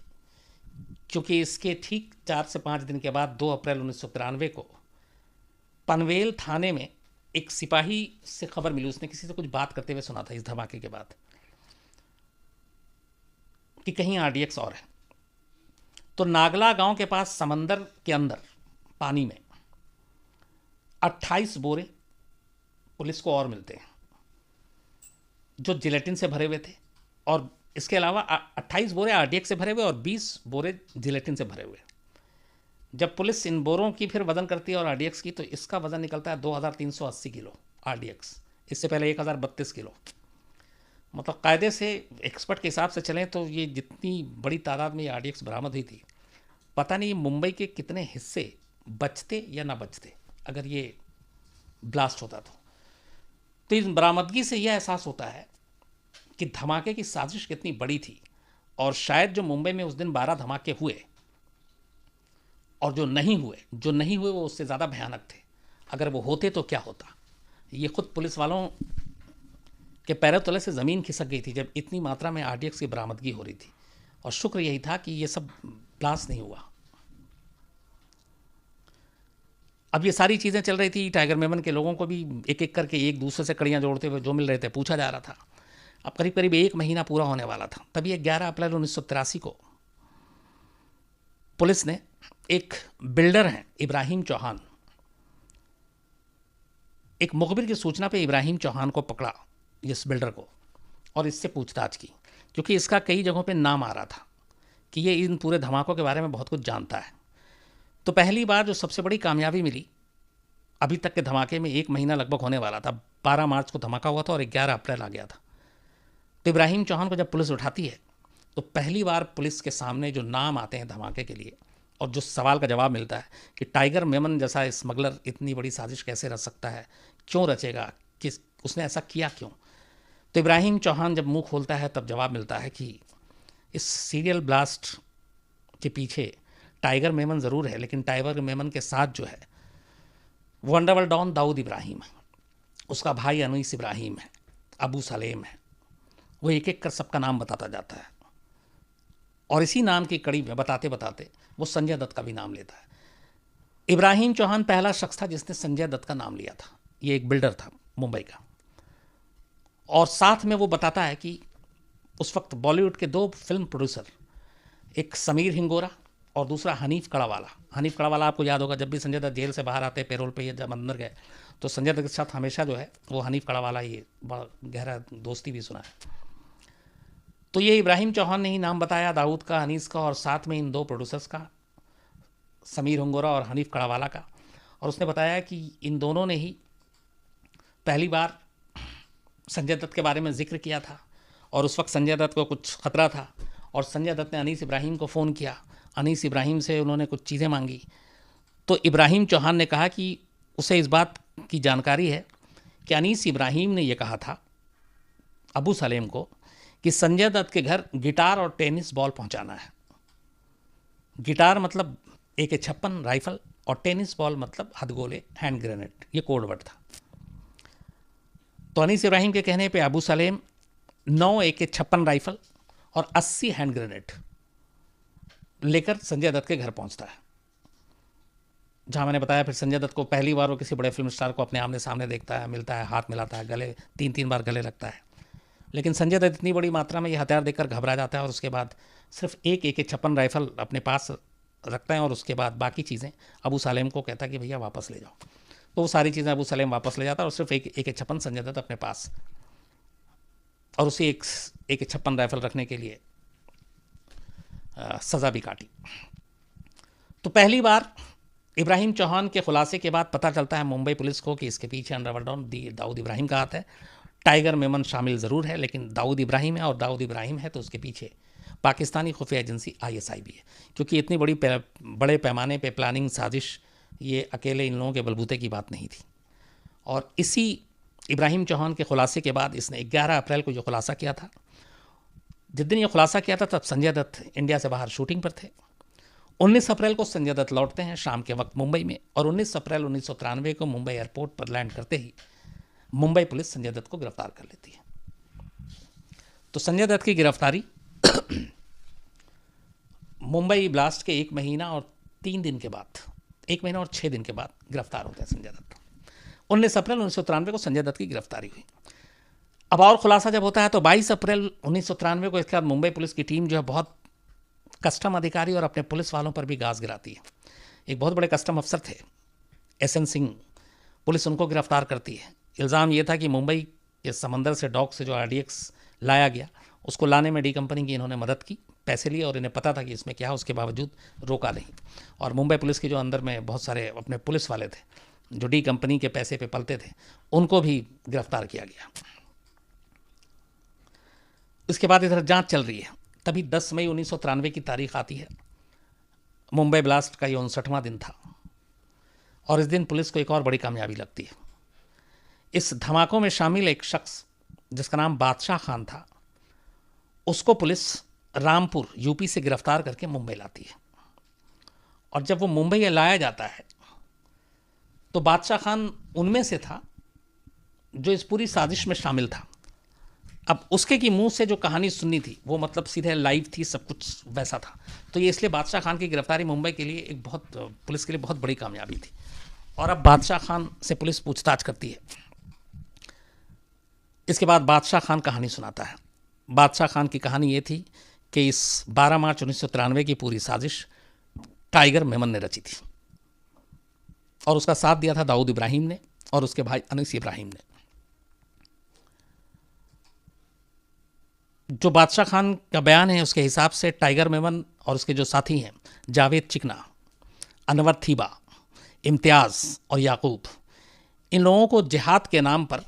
क्योंकि इसके ठीक 4 से 5 दिन के बाद 2 अप्रैल 1993 को पनवेल थाने में एक सिपाही से खबर मिली, उसने किसी से कुछ बात करते हुए सुना था इस धमाके के बाद कि कहीं आरडीएक्स और है। तो नागला गांव के पास समंदर के अंदर पानी में 28 बोरे पुलिस को और मिलते हैं जो जिलेटिन से भरे हुए थे, और इसके अलावा 28 बोरे आरडीएक्स से भरे हुए और 20 बोरे जिलेटिन से भरे हुए। जब पुलिस इन बोरों की फिर वजन करती है और आरडीएक्स की, तो इसका वजन निकलता है 2380 किलो आरडीएक्स, इससे पहले 1032 किलो। मतलब कायदे से एक्सपर्ट के हिसाब से चलें तो ये जितनी बड़ी तादाद में ये आरडीएक्स बरामद हुई थी, पता नहीं मुंबई के कितने हिस्से बचते या ना बचते अगर ये ब्लास्ट होता तो इस बरामदगी से यह एहसास होता है कि धमाके की साजिश कितनी बड़ी थी। और शायद जो मुंबई में उस दिन 12 धमाके हुए और जो नहीं हुए वो उससे ज़्यादा भयानक थे। अगर वो होते तो क्या होता, ये खुद पुलिस वालों के पैरों तले से ज़मीन खिसक गई थी जब इतनी मात्रा में आरडीएक्स की बरामदगी हो रही थी। और शुक्र यही था कि ये सब ब्लास्ट नहीं हुआ। अब ये सारी चीज़ें चल रही थी, टाइगर मेमन के लोगों को भी एक एक करके एक दूसरे से कड़ियाँ जोड़ते हुए जो मिल रहे थे पूछा जा रहा था। अब करीब करीब 1 महीना पूरा होने वाला था। तभी 11 अप्रैल 1983 को पुलिस ने एक बिल्डर हैं इब्राहिम चौहान, एक मुखबिर की सूचना पे इब्राहिम चौहान को पकड़ा, इस बिल्डर को, और इससे पूछताछ की, क्योंकि इसका कई जगहों पे नाम आ रहा था कि ये इन पूरे धमाकों के बारे में बहुत कुछ जानता है। तो पहली बार जो सबसे बड़ी कामयाबी मिली अभी तक के धमाके में, 1 महीना लगभग होने वाला था, 12 मार्च को धमाका हुआ था और 11 अप्रैल आ गया था। तो इब्राहिम चौहान को जब पुलिस उठाती है तो पहली बार पुलिस के सामने जो नाम आते हैं धमाके के लिए और जो सवाल का जवाब मिलता है कि टाइगर मेमन जैसा स्मगलर इतनी बड़ी साजिश कैसे रच सकता है, क्यों रचेगा, किस उसने ऐसा किया क्यों। तो इब्राहिम चौहान जब मुंह खोलता है तब जवाब मिलता है कि इस सीरियल ब्लास्ट के पीछे टाइगर मेमन ज़रूर है, लेकिन टाइगर मेमन के साथ जो है वो अंडरवर्ल्ड डॉन दाऊद इब्राहिम है, उसका भाई अनीस इब्राहिम है, अबू सलेम है। वो एक एक कर सबका नाम बताता जाता है और इसी नाम की कड़ी में बताते बताते वो संजय दत्त का भी नाम लेता है। इब्राहिम चौहान पहला शख्स था जिसने संजय दत्त का नाम लिया था। ये एक बिल्डर था मुंबई का, और साथ में वो बताता है कि उस वक्त बॉलीवुड के दो फिल्म प्रोड्यूसर, एक समीर हिंगोरा और दूसरा हनीफ कड़ावाला। हनीफ कड़ावाला आपको याद होगा, जब भी संजय दत्त जेल से बाहर आते पेरोल पे, जब अंदर गए तो संजय दत्त के साथ हमेशा जो है वो हनीफ कड़ावाला ही बड़ा गहरा दोस्ती भी सुना है। तो ये इब्राहिम चौहान ने ही नाम बताया दाऊद का, अनीस का, और साथ में इन दो प्रोड्यूसर्स का, समीर हिंगोरा और हनीफ कड़ावाला का। और उसने बताया कि इन दोनों ने ही पहली बार संजय दत्त के बारे में जिक्र किया था, और उस वक्त संजय दत्त को कुछ खतरा था, और संजय दत्त ने अनीस इब्राहिम को फ़ोन किया। अनीस इब्राहिम से उन्होंने कुछ चीज़ें मांगी, तो इब्राहिम चौहान ने कहा कि उसे इस बात की जानकारी है कि अनीस इब्राहिम ने यह कहा था अबू सलेम को कि संजय दत्त के घर गिटार और टेनिस बॉल पहुंचाना है। गिटार मतलब AK-56 राइफल, और टेनिस बॉल मतलब हथगोले, हैंड ग्रेनेड, ये कोड वर्ड था। तो अनीस इब्राहिम के कहने पे अबू सलेम 9 AK-56 राइफल और 80 हैंड ग्रेनेड लेकर संजय दत्त के घर पहुंचता है। जहां मैंने बताया फिर संजय दत्त को पहली बार वो किसी बड़े फिल्म स्टार को अपने आमने सामने देखता है, मिलता है, हाथ मिलाता है, गले 3-3 बार गले लगता है। लेकिन संजय दत्त इतनी बड़ी मात्रा में ये हथियार देखकर घबरा जाता है, और उसके बाद सिर्फ एक AK-56 राइफल अपने पास रखता है, और उसके बाद बाकी चीज़ें अबू सलेम को कहता है कि भैया वापस ले जाओ। तो वो सारी चीज़ें अबू सलेम वापस ले जाता है, और सिर्फ एक AK-56 संजय दत्त अपने पास, और उसी एक AK-56 राइफल रखने के लिए सज़ा भी काटी। तो पहली बार इब्राहिम चौहान के खुलासे के बाद पता चलता है मुंबई पुलिस को कि इसके पीछे अंडरवर्ल्ड दाऊद इब्राहिम का हाथ है। टाइगर मेमन शामिल ज़रूर है, लेकिन दाऊद इब्राहिम है, और दाऊद इब्राहिम है तो उसके पीछे पाकिस्तानी खुफिया एजेंसी ISI भी है, क्योंकि इतनी बड़े पैमाने पे प्लानिंग, साजिश, ये अकेले इन लोगों के बलबूते की बात नहीं थी। और इसी इब्राहिम चौहान के खुलासे के बाद इसने 11 अप्रैल को जो खुलासा किया था, जिस दिन ये खुलासा किया था तब संजय दत्त इंडिया से बाहर शूटिंग पर थे। 19 अप्रैल को संजय दत्त लौटते हैं शाम के वक्त मुंबई में, और 19 अप्रैल 1993 को मुंबई एयरपोर्ट पर लैंड करते ही मुंबई पुलिस संजय दत्त को गिरफ्तार कर लेती है। तो संजय दत्त की गिरफ्तारी मुंबई ब्लास्ट के 1 महीना और 3 दिन के बाद, 1 महीना और 6 दिन के बाद गिरफ्तार होते हैं संजय दत्त। 19 अप्रैल 1993 को संजय दत्त की गिरफ्तारी हुई। अब और खुलासा जब होता है तो 22 अप्रैल 1993 को इसके बाद मुंबई पुलिस की टीम जो है बहुत कस्टम अधिकारी और अपने पुलिस वालों पर भी गाज गिराती है। एक बहुत बड़े कस्टम अफसर थे SN सिंह, पुलिस उनको गिरफ्तार करती है। इल्ज़ाम ये था कि मुंबई के समंदर से डॉक से जो RDX लाया गया, उसको लाने में डी कंपनी की इन्होंने मदद की, पैसे लिए, और इन्हें पता था कि इसमें क्या है, उसके बावजूद रोका नहीं। और मुंबई पुलिस के जो अंदर में बहुत सारे अपने पुलिस वाले थे जो डी कंपनी के पैसे पे पलते थे, उनको भी गिरफ्तार किया गया। इसके बाद इधर जांच चल रही है। तभी 10 मई 1993 की तारीख आती है। मुंबई ब्लास्ट का ये 59वां दिन था, और इस दिन पुलिस को एक और बड़ी कामयाबी लगती है। इस धमाकों में शामिल एक शख्स जिसका नाम बादशाह खान था, उसको पुलिस रामपुर UP से गिरफ्तार करके मुंबई लाती है। और जब वो मुंबई लाया जाता है तो बादशाह खान उनमें से था जो इस पूरी साजिश में शामिल था। अब उसके की मुंह से जो कहानी सुननी थी वो मतलब सीधे लाइव थी, सब कुछ वैसा था। तो ये इसलिए बादशाह खान की गिरफ्तारी मुंबई के लिए एक पुलिस के लिए बहुत बड़ी कामयाबी थी। और अब बादशाह खान से पुलिस पूछताछ करती है। इसके बाद बादशाह खान कहानी सुनाता है। बादशाह खान की कहानी ये थी कि इस 12 मार्च 1993 की पूरी साजिश टाइगर मेमन ने रची थी, और उसका साथ दिया था दाऊद इब्राहिम ने और उसके भाई अनीस इब्राहिम ने। जो बादशाह खान का बयान है उसके हिसाब से टाइगर मेमन और उसके जो साथी हैं जावेद चिकना, अनवर थीबा, इम्तियाज़ और याकूब, इन लोगों को जिहाद के नाम पर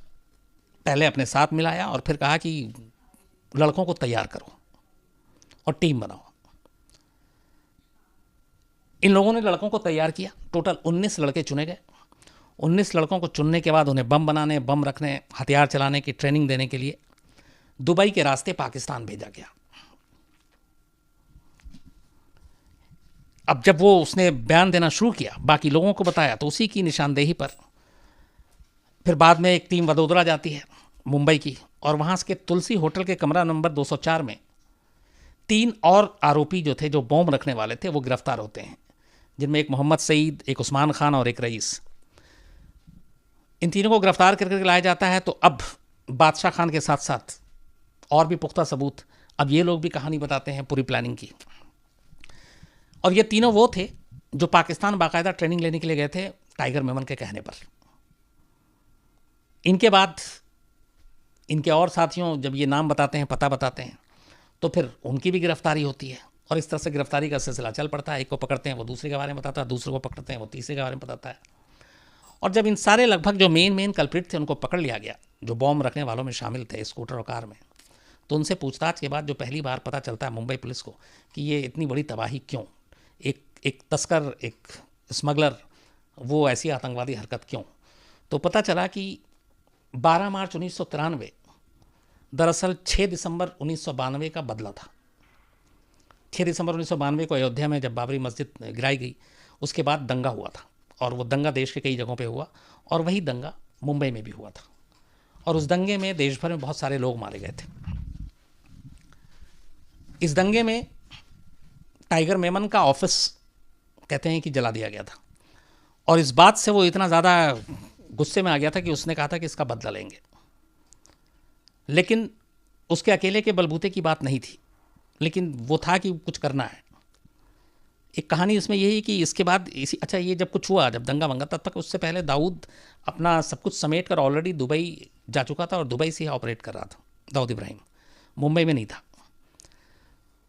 पहले अपने साथ मिलाया और फिर कहा कि लड़कों को तैयार करो और टीम बनाओ। इन लोगों ने लड़कों को तैयार किया। टोटल 19 लड़के चुने गए। 19 लड़कों को चुनने के बाद उन्हें बम बनाने, बम रखने, हथियार चलाने की ट्रेनिंग देने के लिए दुबई के रास्ते पाकिस्तान भेजा गया। अब जब वो उसने बयान देना शुरू किया, बाकी लोगों को बताया, तो उसी की निशानदेही पर फिर बाद में एक टीम वडोदरा जाती है मुंबई की, और वहाँ के तुलसी होटल के कमरा नंबर 204 में 3 और आरोपी जो थे, जो बम रखने वाले थे, वो गिरफ्तार होते हैं, जिनमें एक मोहम्मद सईद, एक उस्मान खान और एक रईस। इन तीनों को गिरफ्तार करके लाया जाता है। तो अब बादशाह खान के साथ साथ और भी पुख्ता सबूत, अब ये लोग भी कहानी बताते हैं पूरी प्लानिंग की। और ये तीनों वो थे जो पाकिस्तान बाकायदा ट्रेनिंग लेने के लिए गए थे टाइगर मेमन के कहने पर। इनके बाद इनके और साथियों जब ये नाम बताते हैं, पता बताते हैं, तो फिर उनकी भी गिरफ्तारी होती है। और इस तरह से गिरफ्तारी का सिलसिला चल पड़ता है। एक को पकड़ते हैं वो दूसरे के बारे में बताता है, दूसरे को पकड़ते हैं वो तीसरे के बारे में बताता है। और जब इन सारे लगभग जो मेन कल्प्रिट थे उनको पकड़ लिया गया, जो बॉम्ब रखने वालों में शामिल थे स्कूटर और कार में, तो उनसे पूछताछ के बाद जो पहली बार पता चलता है मुंबई पुलिस को कि ये इतनी बड़ी तबाही क्यों, एक तस्कर, एक स्मगलर, वो ऐसी आतंकवादी हरकत क्यों, तो पता चला कि 12 मार्च 1993 दरअसल 6 दिसंबर 1992 का बदला था। 6 दिसंबर 1992 को अयोध्या में जब बाबरी मस्जिद गिराई गई, उसके बाद दंगा हुआ था। और वो दंगा देश के कई जगहों पे हुआ, और वही दंगा मुंबई में भी हुआ था। और उस दंगे में देश भर में बहुत सारे लोग मारे गए थे। इस दंगे में टाइगर मेमन का ऑफिस कहते हैं कि जला दिया गया था। और इस बात से वो इतना ज़्यादा गुस्से में आ गया था कि उसने कहा था कि इसका बदला लेंगे। लेकिन उसके अकेले के बलबूते की बात नहीं थी, लेकिन वो था कि कुछ करना है। एक कहानी इसमें यही कि इसके बाद अच्छा ये जब कुछ हुआ, जब दंगा वंगा, तब तक उससे पहले दाऊद अपना सब कुछ समेट कर ऑलरेडी दुबई जा चुका था और दुबई से ही ऑपरेट कर रहा था। दाऊद इब्राहिम मुंबई में नहीं था।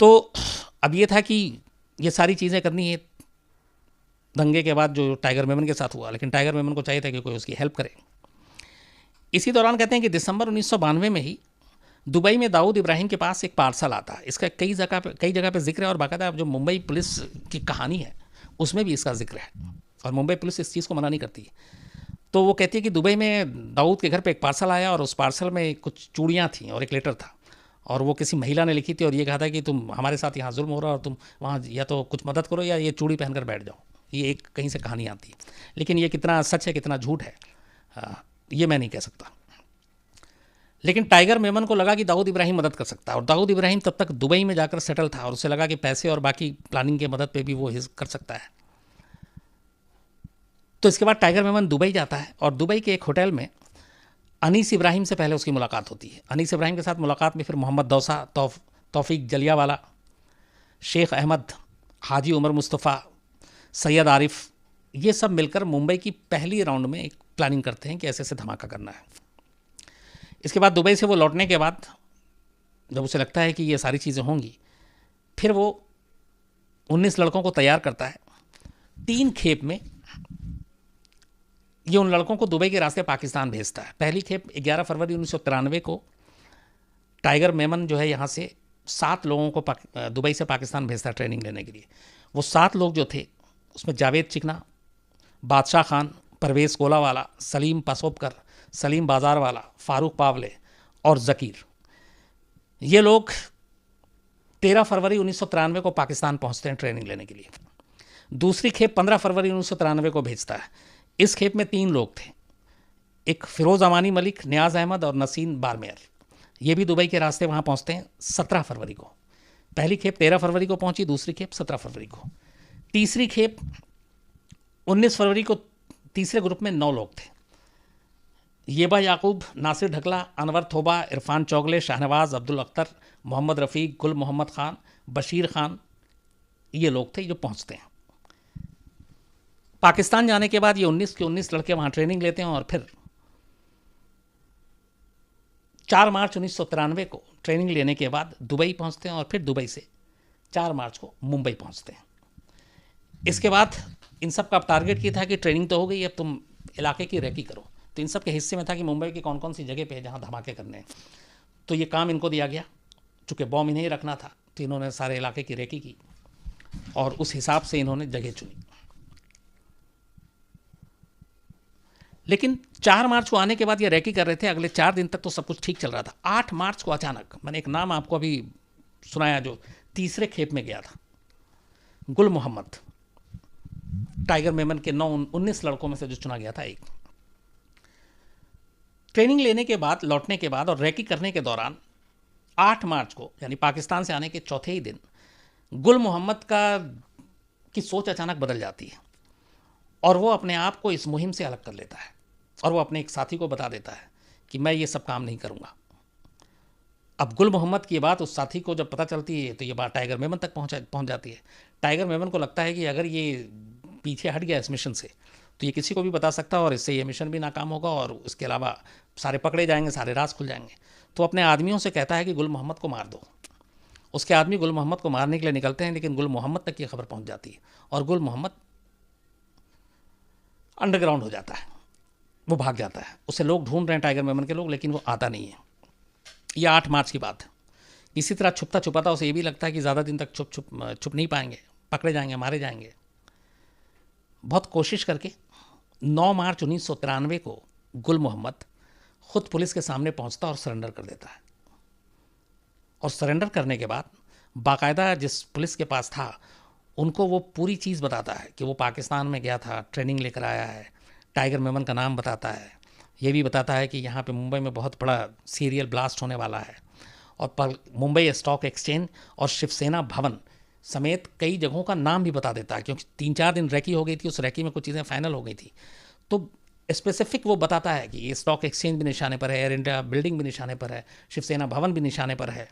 तो अब ये था कि ये सारी चीज़ें करनी है दंगे के बाद जो टाइगर मेमन के साथ हुआ, लेकिन टाइगर मेमन को चाहिए था कि कोई उसकी हेल्प करे। इसी दौरान कहते हैं कि दिसंबर 1992 में ही दुबई में दाऊद इब्राहिम के पास एक पार्सल आता है। इसका कई जगह पे जिक्र है, और बाकायदा जो मुंबई पुलिस की कहानी है उसमें भी इसका जिक्र है, और मुंबई पुलिस इस चीज़ को मना नहीं करती है। तो वो कहती है कि दुबई में दाऊद के घर पे एक पार्सल आया, और उस पार्सल में कुछ चूड़ियाँ थीं और एक लेटर था, और वो किसी महिला ने लिखी थी और ये कहा था कि तुम हमारे साथ यहाँ जुल्म हो रहा है और तुम वहाँ या तो कुछ मदद करो या ये चूड़ी पहनकर बैठ जाओ। ये एक कहीं से कहानी आती है, लेकिन ये कितना सच है कितना झूठ है ये मैं नहीं कह सकता। लेकिन टाइगर मेमन को लगा कि दाऊद इब्राहिम मदद कर सकता है, और दाऊद इब्राहिम तब तक दुबई में जाकर सेटल था, और उसे लगा कि पैसे और बाकी प्लानिंग के मदद पे भी वो कर सकता है। तो इसके बाद टाइगर मेमन दुबई जाता है, और दुबई के एक होटल में अनीस इब्राहिम से पहले उसकी मुलाकात होती है। अनीस इब्राहिम के साथ मुलाकात में फिर मोहम्मद दौसा, तौफीक जलियावाला, शेख अहमद, हाजी उमर मुस्तफ़ा, सैयद आरिफ, ये सब मिलकर मुंबई की पहली राउंड में एक प्लानिंग करते हैं कि ऐसे ऐसे धमाका करना है। इसके बाद दुबई से वो लौटने के बाद जब उसे लगता है कि ये सारी चीज़ें होंगी, फिर वो 19 लड़कों को तैयार करता है 3 खेप में। ये उन लड़कों को दुबई के रास्ते पाकिस्तान भेजता है। पहली खेप 11 फरवरी 1993 को टाइगर मेमन जो है यहाँ से 7 लोगों को दुबई से पाकिस्तान भेजता है ट्रेनिंग लेने के लिए। वो 7 लोग जो थे उसमें जावेद चिकना, बादशाह खान, परवेज़ कोलावाला, सलीम पासोबकर, सलीम बाजार वाला, फारूक पावले और ज़कीर। ये लोग 13 फरवरी 1993 को पाकिस्तान पहुंचते हैं ट्रेनिंग लेने के लिए। दूसरी खेप 15 फरवरी 1993 को भेजता है। इस खेप में 3 लोग थे, एक फ़िरोज़ अमानी मलिक, नियाज़ अहमद और नसीम बारमेयर। ये भी दुबई के रास्ते वहाँ पहुँचते हैं 17 फरवरी को। पहली खेप 13 फरवरी को पहुँची, दूसरी खेप 17 फरवरी को। तीसरी खेप 19 फरवरी को तीसरे ग्रुप में 9 लोग थे, येबा याकूब, नासिर ढकला, अनवर थोबा, इरफान चौगले, शाहनवाज, अब्दुल अख्तर, मोहम्मद रफ़ीक, गुल मोहम्मद ख़ान, बशीर ख़ान, ये लोग थे जो पहुँचते हैं। पाकिस्तान जाने के बाद ये 19 के 19 लड़के वहाँ ट्रेनिंग लेते हैं, और फिर 4 मार्च 1993 को ट्रेनिंग लेने के बाद दुबई पहुँचते हैं, और फिर दुबई से 4 मार्च को मुंबई पहुँचते हैं। इसके बाद इन सब का टारगेट ये था कि ट्रेनिंग तो हो गई, अब तुम इलाके की रेकी करो। तो इन सब के हिस्से में था कि मुंबई की कौन कौन सी जगह पे है जहाँ धमाके करने हैं। तो ये काम इनको दिया गया, चूँकि बॉम्ब इन्हें ही रखना था, तो इन्होंने सारे इलाके की रेकी की, और उस हिसाब से इन्होंने जगह चुनी। लेकिन 4 मार्च को आने के बाद ये रेकी कर रहे थे, अगले 4 दिन तक तो सब कुछ ठीक चल रहा था। 8 मार्च को अचानक, मैंने एक नाम आपको अभी सुनाया जो तीसरे खेप में गया था, गुल मोहम्मद, टाइगर मेमन के 19 लड़कों में से जो चुना गया था एक। ट्रेनिंग लेने के बाद, लौटने के बाद और रेकी करने के दौरान 8 मार्च को, यानी पाकिस्तान से आने के चौथे ही दिन, गुल मोहम्मद का की सोच अचानक बदल जाती है और वो अपने आप को इस मुहिम से अलग कर लेता है और वो अपने एक साथी को बता देता है कि मैं ये सब काम नहीं करूँगा। अब गुल मोहम्मद की ये बात उस साथी को जब पता चलती है तो ये बात टाइगर मेमन तक पहुंच जाती है। टाइगर मेमन को लगता है कि अगर ये पीछे हट गया इस मिशन से तो ये किसी को भी बता सकता है और इससे ये मिशन भी नाकाम होगा और उसके अलावा सारे पकड़े जाएंगे, सारे राज खुल जाएंगे। तो अपने आदमियों से कहता है कि गुल मोहम्मद को मार दो। उसके आदमी गुल मोहम्मद को मारने के लिए निकलते हैं, लेकिन गुल मोहम्मद तक ये खबर पहुंच जाती है और गुल मोहम्मद अंडरग्राउंड हो जाता है, वो भाग जाता है। उसे लोग ढूंढ रहे हैं टाइगर मेमन के लोग, लेकिन वो आता नहीं है। ये 8 मार्च की बात है। इसी तरह छुपता छुपाता उसे ये भी लगता है कि ज़्यादा दिन तक छुप नहीं पाएंगे, पकड़े जाएंगे, मारे जाएंगे। बहुत कोशिश करके 9 मार्च 1993 को गुल मोहम्मद खुद पुलिस के सामने पहुंचता और सरेंडर कर देता है। और सरेंडर करने के बाद बाकायदा जिस पुलिस के पास था उनको वो पूरी चीज़ बताता है कि वो पाकिस्तान में गया था, ट्रेनिंग लेकर आया है, टाइगर मेमन का नाम बताता है, ये भी बताता है कि यहाँ पे मुंबई में बहुत बड़ा सीरियल ब्लास्ट होने वाला है। और मुंबई स्टॉक एक्सचेंज और शिवसेना भवन समेत कई जगहों का नाम भी बता देता है, क्योंकि 3-4 दिन रैकी हो गई थी, उस रैकी में कुछ चीज़ें फाइनल हो गई थी। तो स्पेसिफिक वो बताता है कि ये स्टॉक एक्सचेंज भी निशाने पर है, एयर इंडिया बिल्डिंग भी निशाने पर है, शिवसेना भवन भी निशाने पर है।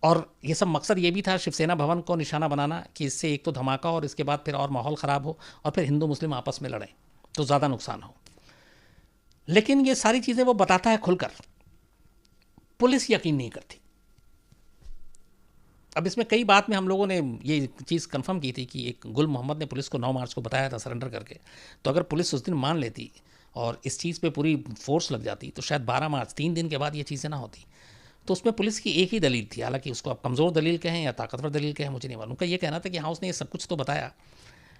और ये सब मकसद ये भी था शिवसेना भवन को निशाना बनाना कि इससे एक तो धमाका और इसके बाद फिर और माहौल ख़राब हो और फिर हिंदू मुस्लिम आपस में लड़ें तो ज़्यादा नुकसान हो। लेकिन ये सारी चीज़ें वो बताता है खुलकर, पुलिस यकीन नहीं करती। अब इसमें कई बात में हम लोगों ने ये चीज़ कंफर्म की थी कि एक गुल मोहम्मद ने पुलिस को 9 मार्च को बताया था सरेंडर करके, तो अगर पुलिस उस दिन मान लेती और इस चीज़ पे पूरी फोर्स लग जाती तो शायद 12 मार्च 3 दिन के बाद ये चीज़ें ना होती। तो उसमें पुलिस की एक ही दलील थी, हालांकि उसको आप कमज़ोर दलील कहें या ताकतवर दलील कहें मुझे नहीं मालूम, उनका ये कहना था कि हाँ उसने ये सब कुछ तो बताया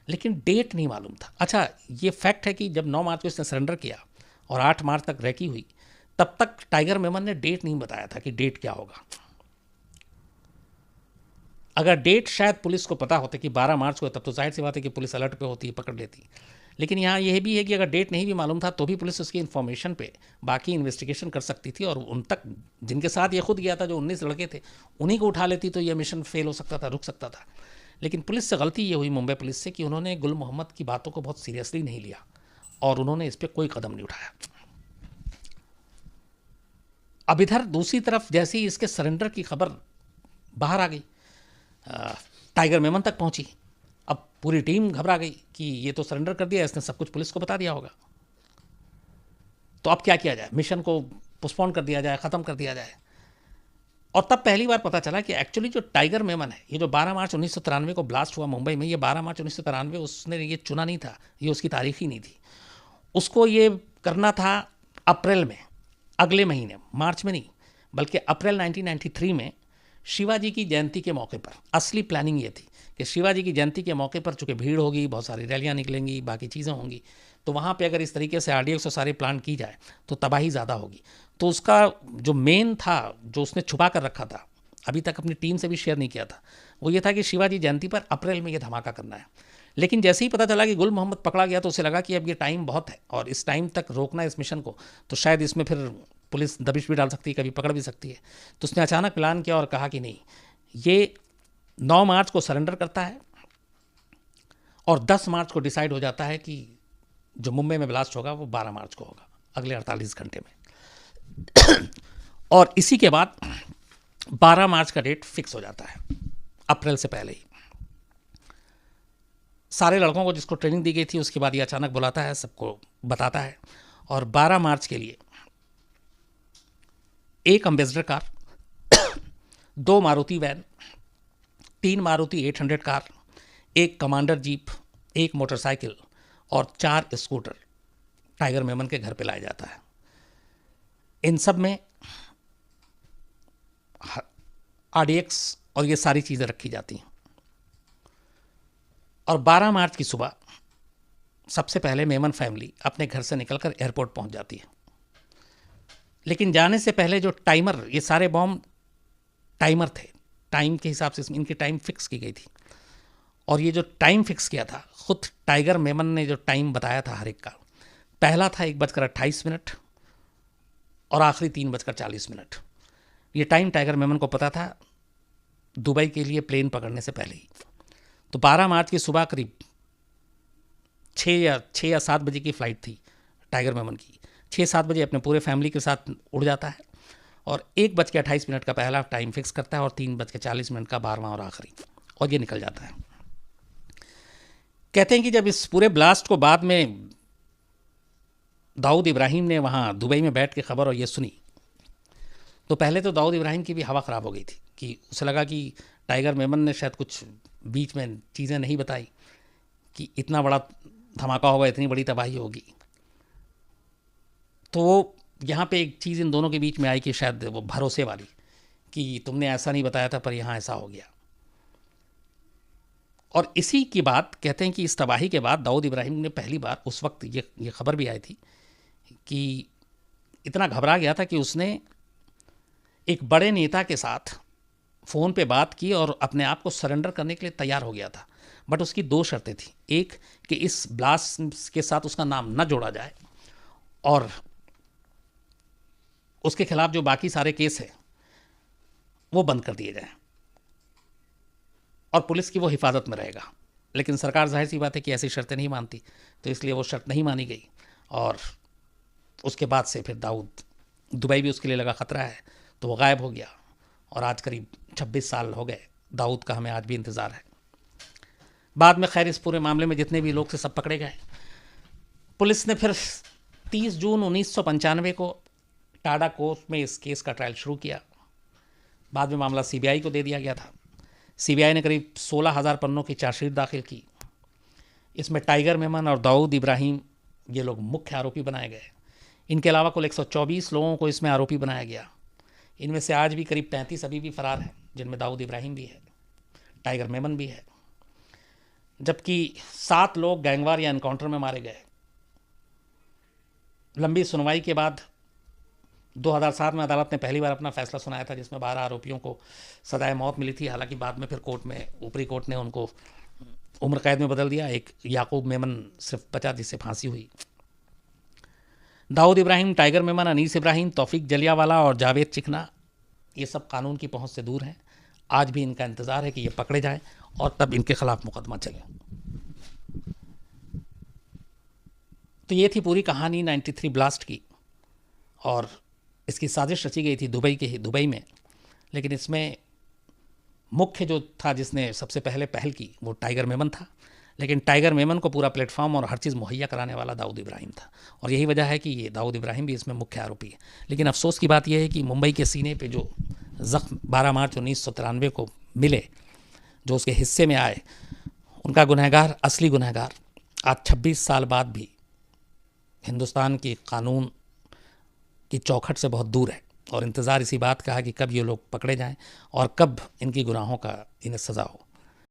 लेकिन डेट नहीं मालूम था। अच्छा, ये फैक्ट है कि जब 9 मार्च को इसने सरेंडर किया और 8 मार्च तक रैकी हुई, तब तक टाइगर मेमन ने डेट नहीं बताया था कि डेट क्या होगा। अगर डेट शायद पुलिस को पता होता कि 12 मार्च को, तब तो जाहिर सी बात है कि पुलिस अलर्ट पे होती, पकड़ लेती। लेकिन यहाँ यह भी है कि अगर डेट नहीं भी मालूम था तो भी पुलिस उसकी इन्फॉर्मेशन पे बाकी इन्वेस्टिगेशन कर सकती थी और उन तक जिनके साथ ये खुद गया था, जो 19 लड़के थे, उन्हीं को उठा लेती तो यह मिशन फेल हो सकता था, रुक सकता था। लेकिन पुलिस से गलती ये हुई, मुंबई पुलिस से, कि उन्होंने गुल मोहम्मद की बातों को बहुत सीरियसली नहीं लिया और उन्होंने इस पर कोई कदम नहीं उठाया। अब इधर दूसरी तरफ जैसे ही इसके सरेंडर की खबर बाहर आ गई, टाइगर मेमन तक पहुंची, अब पूरी टीम घबरा गई कि ये तो सरेंडर कर दिया, इसने सब कुछ पुलिस को बता दिया होगा, तो अब क्या किया जाए, मिशन को पोस्टपोन कर दिया जाए, ख़त्म कर दिया जाए। और तब पहली बार पता चला कि एक्चुअली जो टाइगर मेमन है, ये जो 12 मार्च 1993 को ब्लास्ट हुआ मुंबई में, ये 12 मार्च 1993 उसने ये चुना नहीं था, ये उसकी तारीख ही नहीं थी। उसको ये करना था अप्रैल में, अगले महीने, मार्च में नहीं बल्कि अप्रैल 1993 में शिवाजी की जयंती के मौके पर। असली प्लानिंग ये थी कि शिवाजी की जयंती के मौके पर चूँकि भीड़ होगी, बहुत सारी रैलियाँ निकलेंगी, बाकी चीज़ें होंगी, तो वहाँ पे अगर इस तरीके से RDX और सारे प्लान की जाए तो तबाही ज़्यादा होगी। तो उसका जो मेन था, जो उसने छुपा कर रखा था, अभी तक अपनी टीम से भी शेयर नहीं किया था, वो ये था कि शिवाजी जयंती पर अप्रैल में ये धमाका करना है। लेकिन जैसे ही पता चला कि गुल मोहम्मद पकड़ा गया तो उसे लगा कि अब ये टाइम बहुत है और इस टाइम तक रोकना इस मिशन को, तो शायद इसमें फिर पुलिस दबिश भी डाल सकती है, कभी पकड़ भी सकती है। तो उसने अचानक प्लान किया और कहा कि नहीं, ये 9 मार्च को सरेंडर करता है और 10 मार्च को डिसाइड हो जाता है कि जो मुंबई में ब्लास्ट होगा वो 12 मार्च को होगा, अगले 48 घंटे में। और इसी के बाद 12 मार्च का डेट फिक्स हो जाता है, अप्रैल से पहले ही। सारे लड़कों को जिसको ट्रेनिंग दी गई थी उसके बाद ये अचानक बुलाता है, सबको बताता है और 12 मार्च के लिए एक Ambassador car, 2 Maruti van, 3 Maruti 800 car, एक कमांडर जीप, एक मोटरसाइकिल और 4 स्कूटर टाइगर मेमन के घर पे लाया जाता है। इन सब में RDX और ये सारी चीज़ें रखी जाती हैं। और 12 मार्च की सुबह सबसे पहले मेमन फैमिली अपने घर से निकलकर एयरपोर्ट पहुंच जाती है। लेकिन जाने से पहले जो टाइमर, ये सारे बॉम्ब टाइमर थे, टाइम के हिसाब से इनकी टाइम फिक्स की गई थी। और ये जो टाइम फिक्स किया था, खुद टाइगर मेमन ने जो टाइम बताया था हर एक का, पहला था 1:28 और आखिरी 3:40। ये टाइम टाइगर मेमन को पता था दुबई के लिए प्लेन पकड़ने से पहले ही। तो 12 मार्च की सुबह करीब 6 या 7 बजे की फ़्लाइट थी टाइगर मेमन की। 6-7 बजे अपने पूरे फैमिली के साथ उड़ जाता है और 1:28 का पहला टाइम फिक्स करता है और 3:40 का 12वां और आखिरी, और ये निकल जाता है। कहते हैं कि जब इस पूरे ब्लास्ट को बाद में दाऊद इब्राहिम ने वहाँ दुबई में बैठ के खबर और ये सुनी, तो पहले तो दाऊद इब्राहिम की भी हवा ख़राब हो गई थी कि उसे लगा कि टाइगर मेमन ने शायद कुछ बीच में चीज़ें नहीं बताई कि इतना बड़ा धमाका होगा, इतनी बड़ी तबाही होगी। तो यहाँ पे एक चीज़ इन दोनों के बीच में आई कि शायद वो भरोसे वाली, कि तुमने ऐसा नहीं बताया था पर यहाँ ऐसा हो गया। और इसी की बात कहते हैं कि इस तबाही के बाद दाऊद इब्राहिम ने पहली बार, उस वक्त ये खबर भी आई थी कि इतना घबरा गया था कि उसने एक बड़े नेता के साथ फ़ोन पे बात की और अपने आप को सरेंडर करने के लिए तैयार हो गया था। बट उसकी 2 शर्तें थी। एक कि इस ब्लास्ट के साथ उसका नाम न जोड़ा जाए और उसके खिलाफ जो बाकी सारे केस हैं वो बंद कर दिए जाएं और पुलिस की वो हिफाजत में रहेगा। लेकिन सरकार जाहिर सी बात है कि ऐसी शर्तें नहीं मानती, तो इसलिए वो शर्त नहीं मानी गई। और उसके बाद से फिर दाऊद, दुबई भी उसके लिए लगा ख़तरा है, तो वो गायब हो गया। और आज करीब 26 साल हो गए दाऊद का, हमें आज भी इंतज़ार है। बाद में खैर इस पूरे मामले में जितने भी लोग थे सब पकड़े गए। पुलिस ने फिर 30 जून 1995 को टाडा कोर्ट में इस केस का ट्रायल शुरू किया। बाद में मामला सीबीआई को दे दिया गया था। सीबीआई ने करीब 16,000 पन्नों की चार्जशीट दाखिल की। इसमें टाइगर मेमन और दाऊद इब्राहिम ये लोग मुख्य आरोपी बनाए गए। इनके अलावा कुल 124 लोगों को इसमें आरोपी बनाया गया। इनमें से आज भी करीब 35 अभी भी फरार हैं, जिनमें दाऊद इब्राहिम भी है, टाइगर मेमन भी है, जबकि 7 लोग गैंगवार या एनकाउंटर में मारे गए। लंबी सुनवाई के बाद 2007 में अदालत ने पहली बार अपना फैसला सुनाया था, जिसमें 12 आरोपियों को सजाए मौत मिली थी। हालांकि बाद में फिर कोर्ट में, ऊपरी कोर्ट ने उनको उम्र कैद में बदल दिया। एक याकूब मेमन सिर्फ बचा जिससे फांसी हुई। दाऊद इब्राहिम, टाइगर मेमन, अनीस इब्राहिम, तौफीक जलियावाला और जावेद चिकना, ये सब कानून की पहुंच से दूर हैं। आज भी इनका इंतज़ार है कि ये पकड़े जाएं और तब इनके खिलाफ मुकदमा चले। तो ये थी पूरी कहानी 93 ब्लास्ट की, और इसकी साजिश रची गई थी दुबई में। लेकिन इसमें मुख्य जो था, जिसने सबसे पहले पहल की, वो टाइगर मेमन था। लेकिन टाइगर मेमन को पूरा प्लेटफॉर्म और हर चीज़ मुहैया कराने वाला दाऊद इब्राहिम था, और यही वजह है कि ये दाऊद इब्राहिम भी इसमें मुख्य आरोपी है। लेकिन अफसोस की बात यह है कि मुंबई के सीने पे जो ज़ख्म 12 मार्च 1993 को मिले, जो उसके हिस्से में आए, उनका गुनहगार, असली गुनहगार आज 26 साल बाद भी हिंदुस्तान की कानून की चौखट से बहुत दूर है। और इंतज़ार इसी बात का है कि कब ये लोग पकड़े जाएं और कब इनकी गुनाहों का इन्हें सज़ा हो।